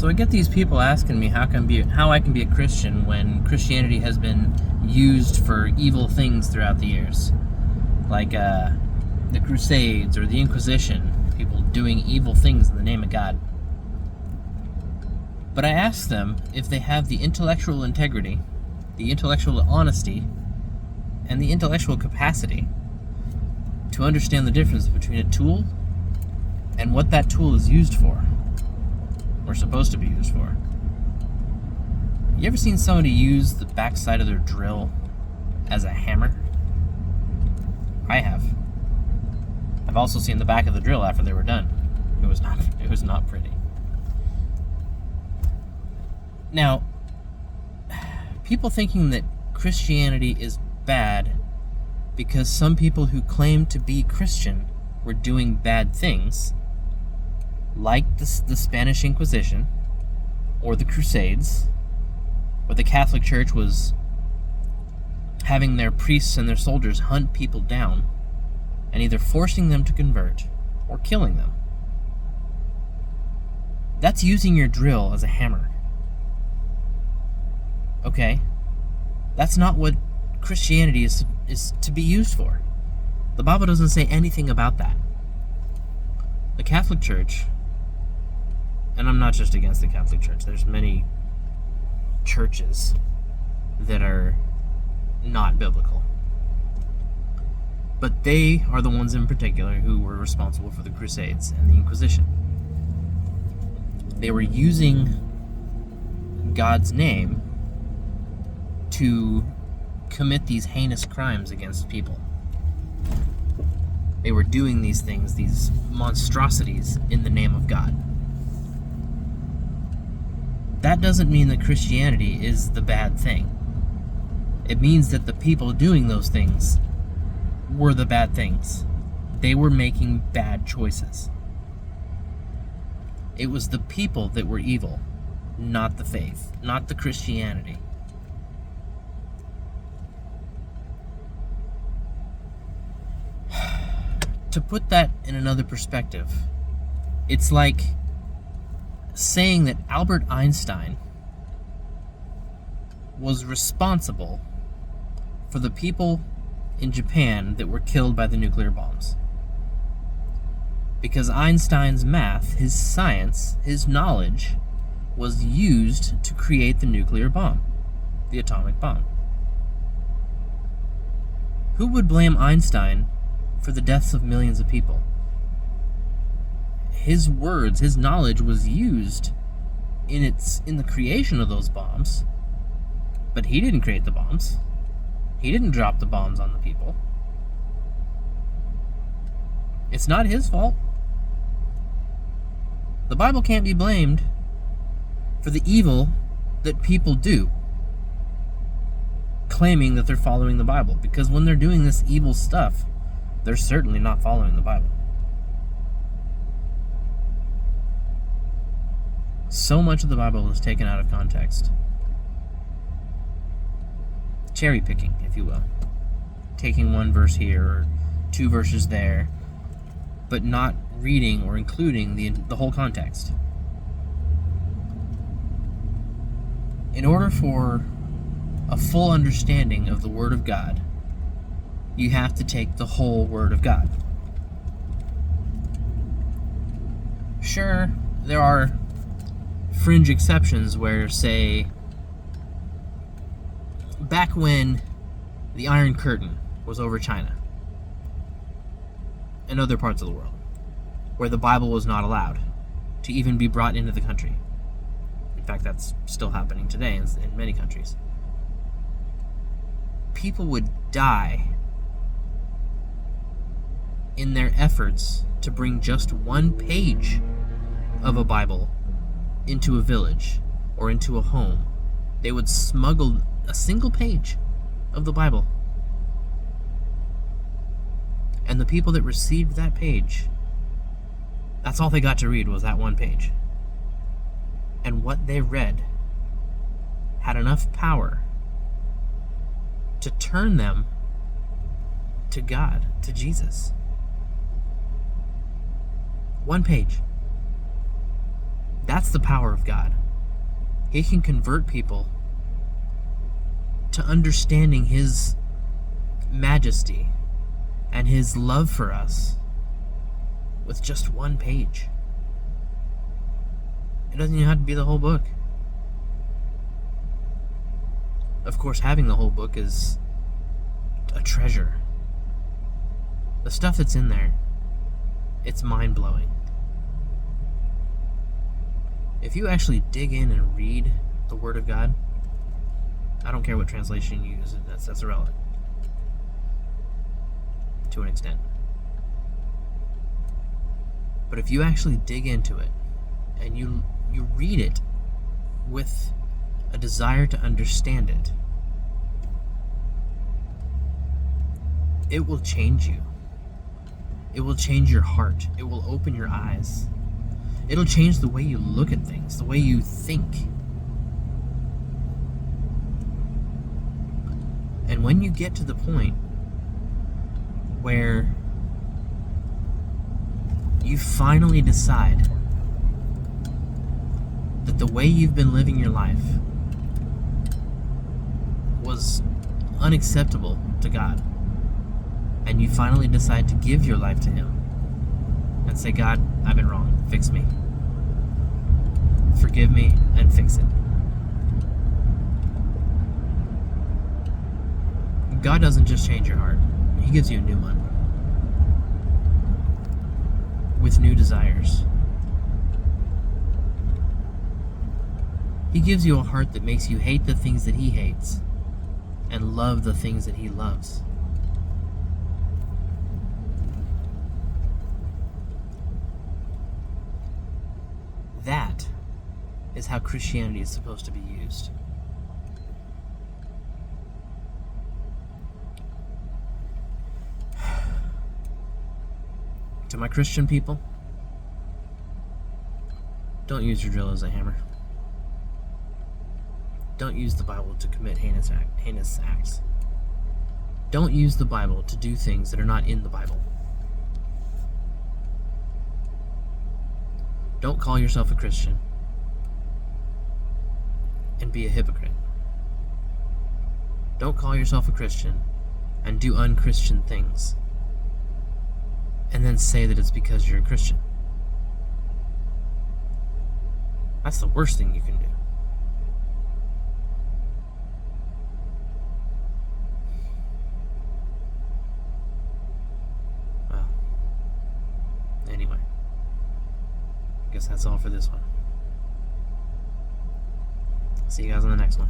So I get these people asking me how I can be a Christian when Christianity has been used for evil things throughout the years, like the Crusades or the Inquisition, people doing evil things in the name of God. But I ask them if they have the intellectual integrity, the intellectual honesty, and the intellectual capacity to understand the difference between a tool and what that tool is used for, or supposed to be used for. You ever seen somebody use the backside of their drill as a hammer? I have. I've also seen the back of the drill after they were done. It was not pretty. Now, people thinking that Christianity is bad because some people who claim to be Christian were doing bad things, like the Spanish Inquisition, or the Crusades, where the Catholic Church was having their priests and their soldiers hunt people down and either forcing them to convert or killing them. That's using your drill as a hammer. Okay? That's not what Christianity is to be used for. The Bible doesn't say anything about that. The Catholic Church, and I'm not just against the Catholic Church, there's many churches that are not biblical. But they are the ones in particular who were responsible for the Crusades and the Inquisition. They were using God's name to commit these heinous crimes against people. They were doing these things, these monstrosities, in the name of God. That doesn't mean that Christianity is the bad thing. It means that the people doing those things were the bad things. They were making bad choices. It was the people that were evil, not the faith, not the Christianity. To put that in another perspective, it's like saying that Albert Einstein was responsible for the people in Japan that were killed by the nuclear bombs. Because Einstein's math, his science, his knowledge was used to create the nuclear bomb, the atomic bomb. Who would blame Einstein for the deaths of millions of people? His words, his knowledge was used in the creation of those bombs, but he didn't create the bombs. He didn't drop the bombs on the people. It's not his fault. The Bible can't be blamed for the evil that people do, claiming that they're following the Bible, because when they're doing this evil stuff, they're certainly not following the Bible. So much of the Bible is taken out of context. Cherry picking, if you will. Taking one verse here or two verses there, but not reading or including the whole context. In order for a full understanding of the Word of God, you have to take the whole Word of God. Sure, there are fringe exceptions where, say, back when the Iron Curtain was over China and other parts of the world, where the Bible was not allowed to even be brought into the country. In fact, that's still happening today in many countries. People would die in their efforts to bring just one page of a Bible into a village or into a home. They would smuggle a single page of the Bible. And the people that received that page, that's all they got to read was that one page. And what they read had enough power to turn them to God, to Jesus. One page. That's the power of God. He can convert people to understanding His majesty and His love for us with just one page. It doesn't even have to be the whole book. Of course, having the whole book is a treasure. The stuff that's in there, it's mind-blowing. If you actually dig in and read the Word of God, I don't care what translation you use, that's irrelevant. To an extent. But if you actually dig into it, and you read it with a desire to understand it, it will change you. It will change your heart. It will open your eyes. It'll change the way you look at things, the way you think. And when you get to the point where you finally decide that the way you've been living your life was unacceptable to God, and you finally decide to give your life to Him and say, God, I've been wrong, fix me. Forgive me and fix it. God doesn't just change your heart, He gives you a new one with new desires. He gives you a heart that makes you hate the things that He hates and love the things that He loves. That is how Christianity is supposed to be used. To my Christian people, don't use your drill as a hammer. Don't use the Bible to commit heinous acts. Don't use the Bible to do things that are not in the Bible. Don't call yourself a Christian and be a hypocrite. Don't call yourself a Christian and do unchristian things and then say that it's because you're a Christian. That's the worst thing you can do. Well, anyway, I guess that's all for this one. See you guys on the next one.